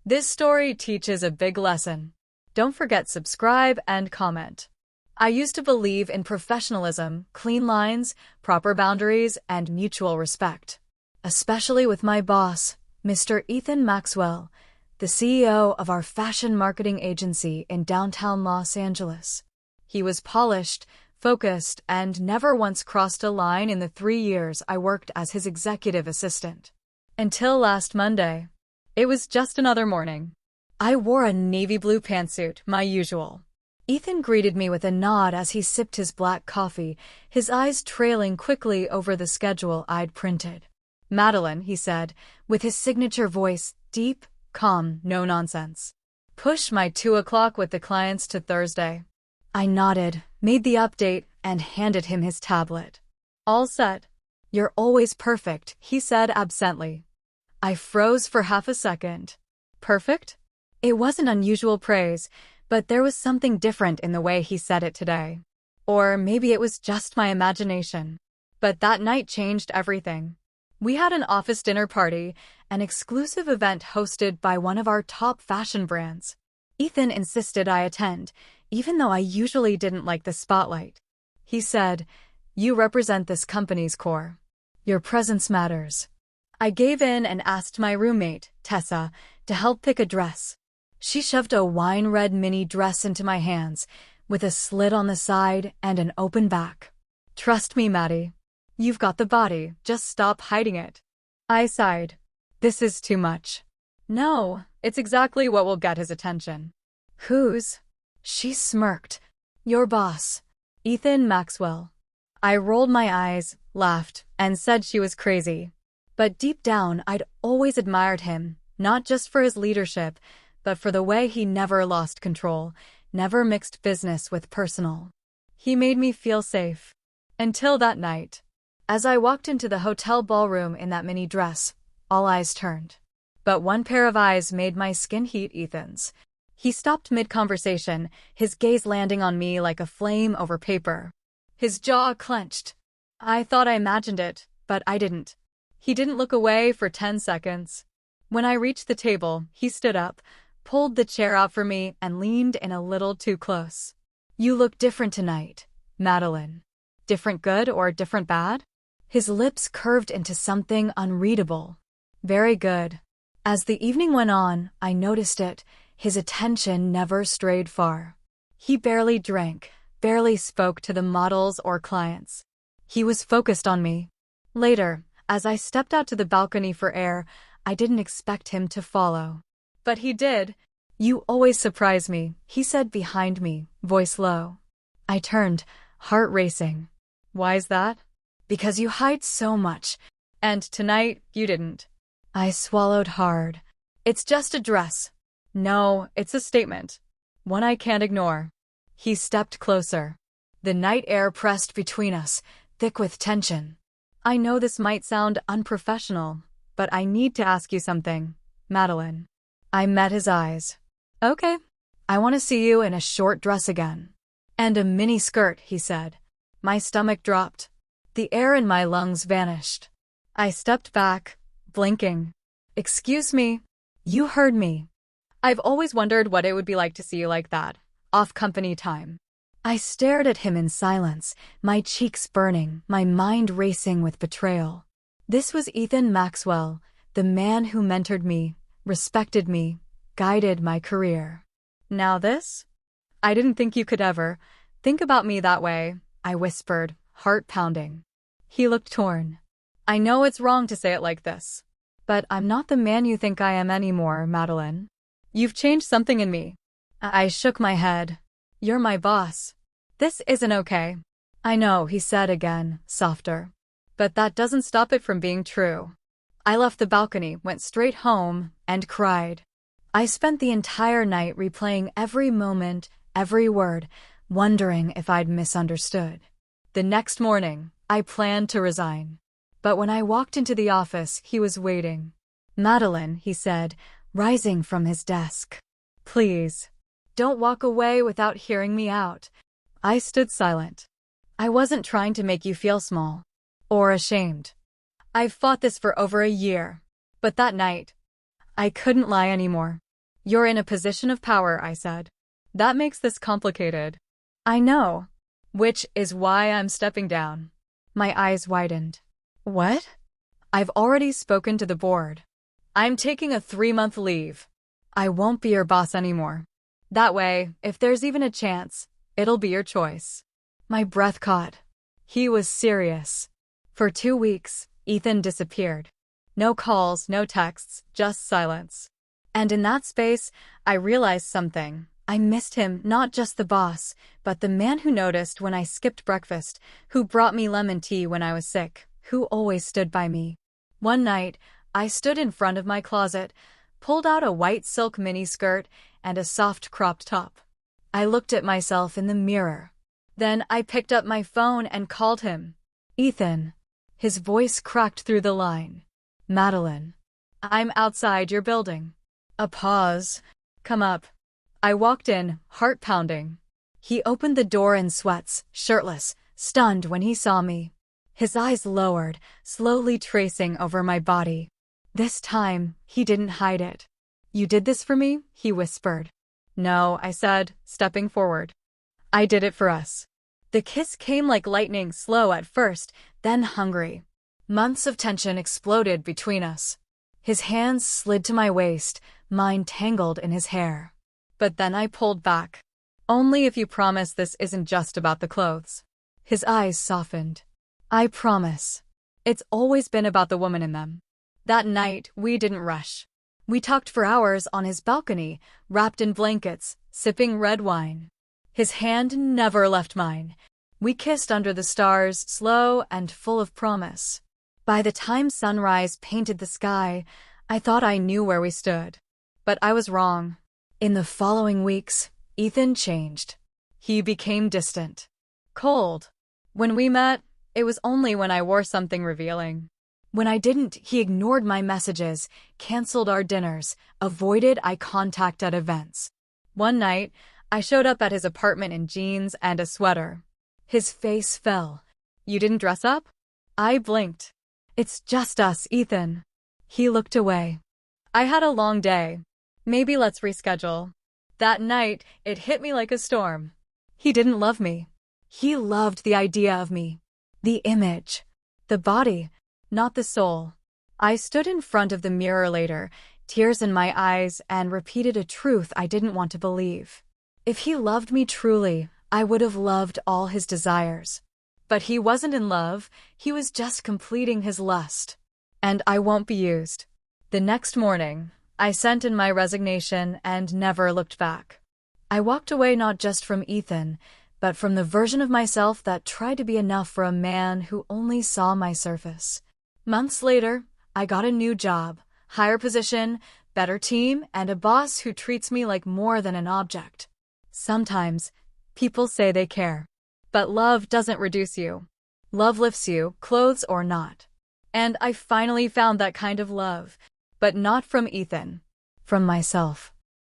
This story teaches a big lesson. Don't forget subscribe and comment. I used to believe in professionalism, clean lines, proper boundaries, and mutual respect. Especially with my boss, Mr. Ethan Maxwell, the CEO of our fashion marketing agency in downtown Los Angeles. He was polished, focused, and never once crossed a line in the 3 years I worked as his executive assistant. Until last Monday. It was just another morning. I wore a navy blue pantsuit, my usual. Ethan greeted me with a nod as he sipped his black coffee, his eyes trailing quickly over the schedule I'd printed. "Madeline," he said, with his signature voice, deep, calm, no nonsense. "Push my 2 o'clock with the clients to Thursday." I nodded, made the update, and handed him his tablet. "All set." "You're always perfect," he said absently. I froze for half a second. Perfect? It wasn't unusual praise, but there was something different in the way he said it today. Or maybe it was just my imagination. But that night changed everything. We had an office dinner party, an exclusive event hosted by one of our top fashion brands. Ethan insisted I attend, even though I usually didn't like the spotlight. He said, "You represent this company's core. Your presence matters." I gave in and asked my roommate, Tessa, to help pick a dress. She shoved a wine-red mini dress into my hands, with a slit on the side and an open back. "Trust me, Maddie. You've got the body, just stop hiding it." I sighed. This is too much. No, it's exactly what will get his attention. "Whose?" She smirked. "Your boss, Ethan Maxwell." I rolled my eyes, laughed, and said she was crazy. But deep down, I'd always admired him, not just for his leadership, but for the way he never lost control, never mixed business with personal. He made me feel safe. Until that night. As I walked into the hotel ballroom in that mini dress, all eyes turned. But one pair of eyes made my skin heat Ethan's. He stopped mid-conversation, his gaze landing on me like a flame over paper. His jaw clenched. I thought I imagined it, but I didn't. He didn't look away for 10 seconds. When I reached the table, he stood up, pulled the chair out for me, and leaned in a little too close. "You look different tonight, Madeline." Different good or different bad? His lips curved into something unreadable. "Very good." As the evening went on, I noticed it. His attention never strayed far. He barely drank, barely spoke to the models or clients. He was focused on me. Later, as I stepped out to the balcony for air, I didn't expect him to follow. But he did. "You always surprise me," he said behind me, voice low. I turned, heart racing. "Why's that?" "Because you hide so much. And tonight, you didn't." I swallowed hard. "It's just a dress." "No, it's a statement. One I can't ignore." He stepped closer. The night air pressed between us, thick with tension. "I know this might sound unprofessional, but I need to ask you something, Madeline." I met his eyes. "Okay. I want to see you in a short dress again." "And a mini skirt," he said. My stomach dropped. The air in my lungs vanished. I stepped back, blinking. "Excuse me." "You heard me." "I've always wondered what it would be like to see you like that, off company time." I stared at him in silence, my cheeks burning, my mind racing with betrayal. This was Ethan Maxwell, the man who mentored me, respected me, guided my career. Now this? "I didn't think you could ever think about me that way," I whispered, heart pounding. He looked torn. "I know it's wrong to say it like this, but I'm not the man you think I am anymore, Madeline. You've changed something in me." I shook my head. "You're my boss. This isn't okay." "I know," he said again, softer. "But that doesn't stop it from being true." I left the balcony, went straight home, and cried. I spent the entire night replaying every moment, every word, wondering if I'd misunderstood. The next morning, I planned to resign. But when I walked into the office, he was waiting. "Madeline," he said, rising from his desk. "Please, don't walk away without hearing me out." I stood silent. "I wasn't trying to make you feel small or ashamed. I've fought this for over a year. But that night, I couldn't lie anymore. You're in a position of power, I said. That makes this complicated. I know. Which is why I'm stepping down. My eyes widened. What? I've already spoken to the board. I'm taking a 3-month leave. I won't be your boss anymore. That way, if there's even a chance, it'll be your choice. My breath caught. He was serious. For 2 weeks, Ethan disappeared. No calls, no texts, just silence. And in that space, I realized something. I missed him, not just the boss, but the man who noticed when I skipped breakfast, who brought me lemon tea when I was sick, who always stood by me. One night, I stood in front of my closet, pulled out a white silk miniskirt and a soft cropped top. I looked at myself in the mirror. Then I picked up my phone and called him. Ethan. His voice cracked through the line. Madeline. I'm outside your building. A pause. Come up. I walked in, heart pounding. He opened the door in sweats, shirtless, stunned when he saw me. His eyes lowered, slowly tracing over my body. This time, he didn't hide it. You did this for me? He whispered. No, I said, stepping forward. I did it for us. The kiss came like lightning, slow at first, then hungry. Months of tension exploded between us. His hands slid to my waist, mine tangled in his hair. But then I pulled back. Only if you promise this isn't just about the clothes. His eyes softened. I promise. It's always been about the woman in them. That night, we didn't rush. We talked for hours on his balcony, wrapped in blankets, sipping red wine. His hand never left mine. We kissed under the stars, slow and full of promise. By the time sunrise painted the sky, I thought I knew where we stood. But I was wrong. In the following weeks, Ethan changed. He became distant. Cold. When we met, it was only when I wore something revealing. When I didn't, he ignored my messages, canceled our dinners, avoided eye contact at events. One night, I showed up at his apartment in jeans and a sweater. His face fell. You didn't dress up? I blinked. It's just us, Ethan. He looked away. I had a long day. Maybe let's reschedule. That night, it hit me like a storm. He didn't love me. He loved the idea of me. The image. The body. Not the soul. I stood in front of the mirror later, tears in my eyes, and repeated a truth I didn't want to believe. If he loved me truly, I would have loved all his desires. But he wasn't in love, he was just completing his lust. And I won't be used. The next morning, I sent in my resignation and never looked back. I walked away not just from Ethan, but from the version of myself that tried to be enough for a man who only saw my surface. Months later, I got a new job, higher position, better team, and a boss who treats me like more than an object. Sometimes, people say they care. But love doesn't reduce you. Love lifts you, clothes or not. And I finally found that kind of love. But not from Ethan. From myself.